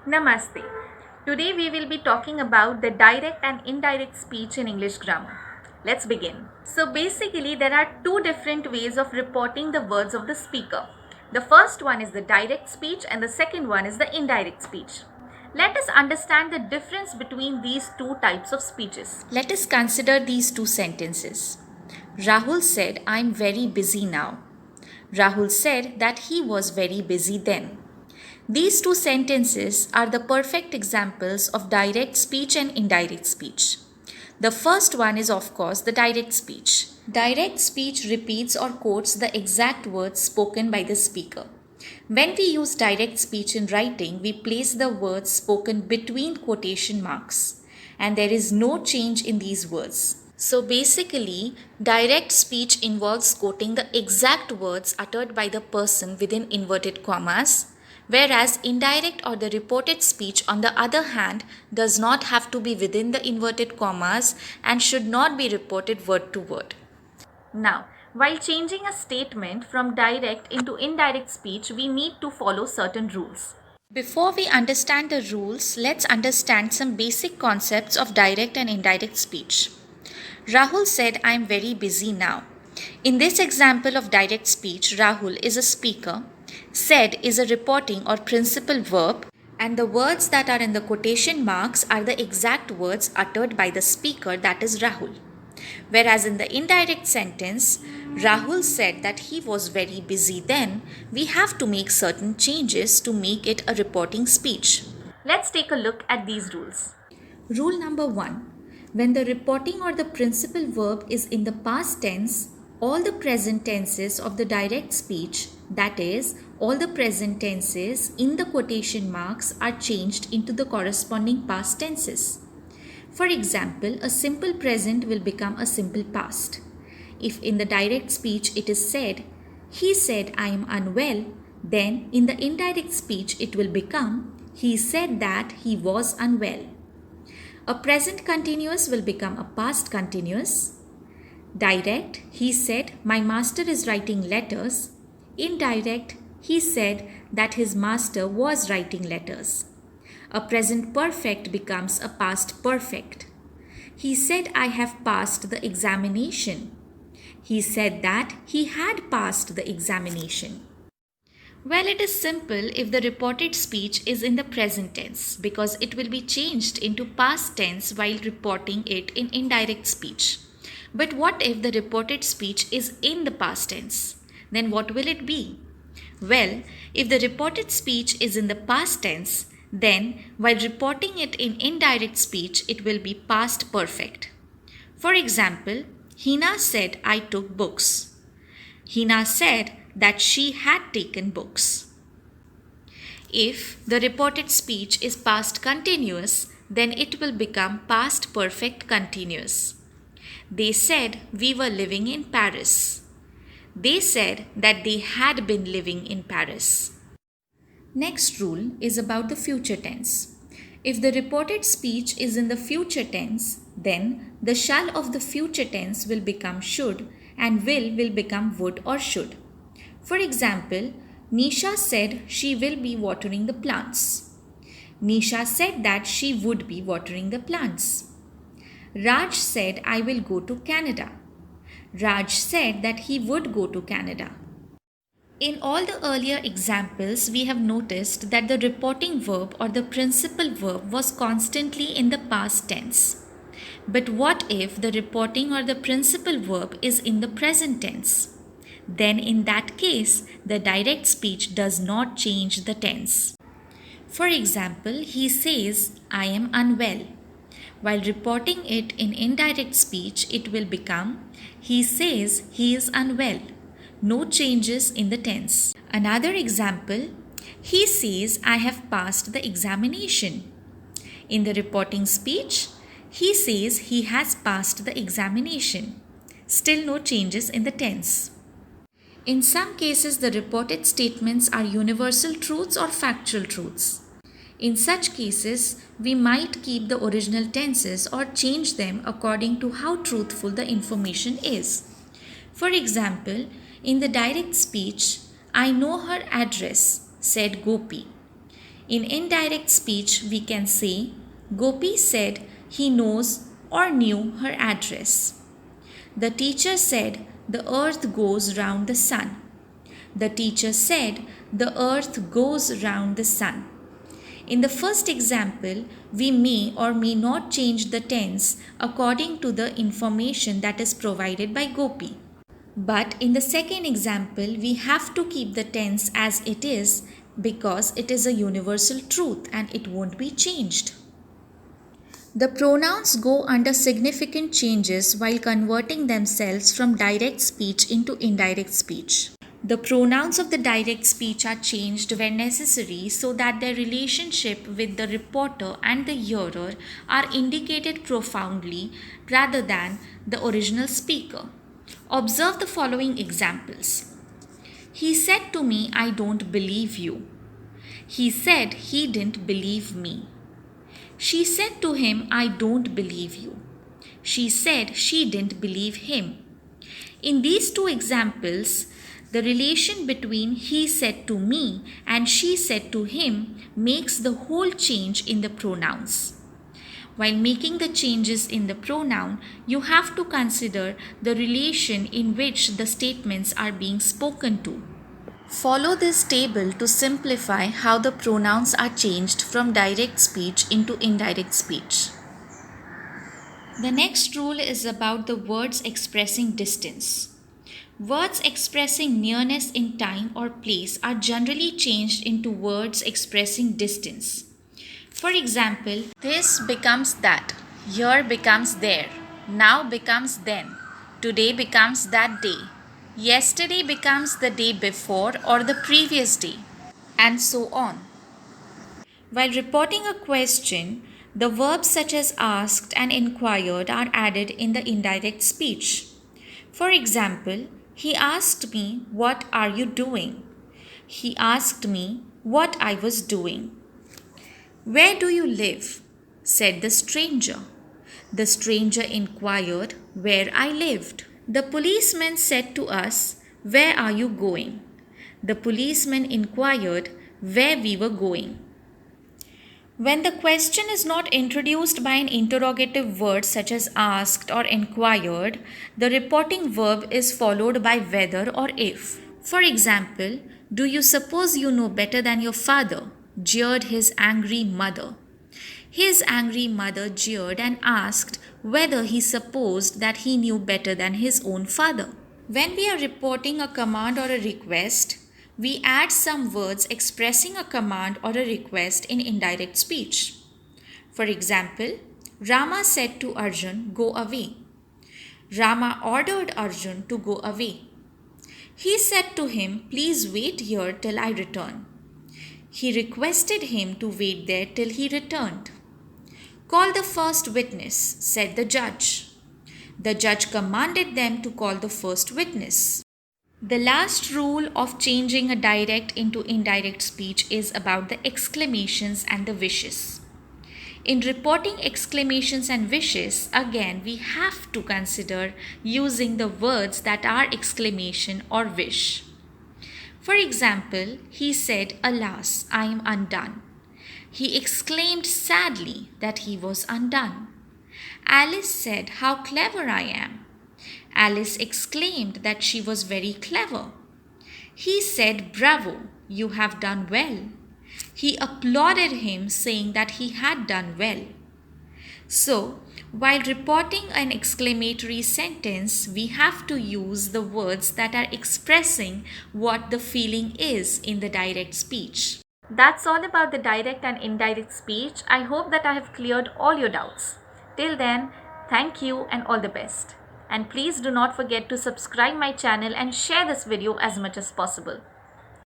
Namaste. Today we will be talking about the direct and indirect speech in English grammar. Let's begin. So basically there are two different ways of reporting the words of the speaker. The first one is the direct speech and the second one is the indirect speech. Let us understand the difference between these two types of speeches. Let us consider these two sentences. Rahul said, I'm very busy now. Rahul said that he was very busy then. These two sentences are the perfect examples of direct speech and indirect speech. The first one is, of course, the direct speech. Direct speech repeats or quotes the exact words spoken by the speaker. When we use direct speech in writing, we place the words spoken between quotation marks, and there is no change in these words. So basically, direct speech involves quoting the exact words uttered by the person within inverted commas, whereas indirect or the reported speech, on the other hand, does not have to be within the inverted commas and should not be reported word to word. Now, while changing a statement from direct into indirect speech, we need to follow certain rules. Before we understand the rules, let's understand some basic concepts of direct and indirect speech. Rahul said, I am very busy now. In this example of direct speech, Rahul is a speaker, said is a reporting or principal verb, and the words that are in the quotation marks are the exact words uttered by the speaker, that is Rahul. Whereas in the indirect sentence, Rahul said that he was very busy then, we have to make certain changes to make it a reporting speech. Let's take a look at these rules. Rule number 1. When the reporting or the principal verb is in the past tense, all the present tenses of the direct speech, that is, all the present tenses in the quotation marks, are changed into the corresponding past tenses. For example, a simple present will become a simple past. If in the direct speech it is said, he said I am unwell, then in the indirect speech it will become, he said that he was unwell. A present continuous will become a past continuous. Direct, he said, my master is writing letters. Indirect, he said that his master was writing letters. A present perfect becomes a past perfect. He said, I have passed the examination. He said that he had passed the examination. Well, it is simple if the reported speech is in the present tense because it will be changed into past tense while reporting it in indirect speech. But what if the reported speech is in the past tense? Then what will it be? Well, if the reported speech is in the past tense, then while reporting it in indirect speech, it will be past perfect. For example, Hina said, I took books. Hina said that she had taken books. If the reported speech is past continuous, then it will become past perfect continuous. They said we were living in Paris. They said that they had been living in Paris. Next rule is about the future tense. If the reported speech is in the future tense, then the shall of the future tense will become should and will become would or should. For example, Nisha said she will be watering the plants. Nisha said that she would be watering the plants. Raj said, I will go to Canada. Raj said that he would go to Canada. In all the earlier examples, we have noticed that the reporting verb or the principal verb was constantly in the past tense. But what if the reporting or the principal verb is in the present tense? Then in that case, the direct speech does not change the tense. For example, he says, I am unwell. While reporting it in indirect speech, it will become, he says he is unwell. No changes in the tense. Another example, he says, I have passed the examination. In the reporting speech, he says he has passed the examination. Still no changes in the tense. In some cases, the reported statements are universal truths or factual truths. In such cases, we might keep the original tenses or change them according to how truthful the information is. For example, in the direct speech, I know her address, said Gopi. In indirect speech, we can say, Gopi said he knows or knew her address. The teacher said the earth goes round the sun. The teacher said the earth goes round the sun. In the first example, we may or may not change the tense according to the information that is provided by Gopi. But in the second example, we have to keep the tense as it is because it is a universal truth and it won't be changed. The pronouns go under significant changes while converting themselves from direct speech into indirect speech. The pronouns of the direct speech are changed when necessary so that their relationship with the reporter and the hearer are indicated profoundly rather than the original speaker. Observe the following examples. He said to me, I don't believe you. He said he didn't believe me. She said to him, I don't believe you. She said she didn't believe him. In these two examples, the relation between he said to me and she said to him makes the whole change in the pronouns. While making the changes in the pronoun, you have to consider the relation in which the statements are being spoken to. Follow this table to simplify how the pronouns are changed from direct speech into indirect speech. The next rule is about the words expressing distance. Words expressing nearness in time or place are generally changed into words expressing distance. For example, this becomes that, here becomes there, now becomes then, today becomes that day, yesterday becomes the day before or the previous day, and so on. While reporting a question, the verbs such as asked and inquired are added in the indirect speech. For example, he asked me, what are you doing? He asked me what I was doing. Where do you live? Said the stranger. The stranger inquired where I lived. The policeman said to us, where are you going? The policeman inquired where we were going. When the question is not introduced by an interrogative word such as asked or inquired, the reporting verb is followed by whether or if. For example, do you suppose you know better than your father? Jeered his angry mother. His angry mother jeered and asked whether he supposed that he knew better than his own father. When we are reporting a command or a request, we add some words expressing a command or a request in indirect speech. For example, Rama said to Arjun, go away. Rama ordered Arjun to go away. He said to him, please wait here till I return. He requested him to wait there till he returned. Call the first witness, said the judge. The judge commanded them to call the first witness. The last rule of changing a direct into indirect speech is about the exclamations and the wishes. In reporting exclamations and wishes, again we have to consider using the words that are exclamation or wish. For example, he said, alas, I am undone. He exclaimed sadly that he was undone. Alice said, how clever I am. Alice exclaimed that she was very clever. He said, bravo, you have done well. He applauded him, saying that he had done well. So, while reporting an exclamatory sentence, we have to use the words that are expressing what the feeling is in the direct speech. That's all about the direct and indirect speech. I hope that I have cleared all your doubts. Till then, thank you and all the best. And please do not forget to subscribe my channel and share this video as much as possible.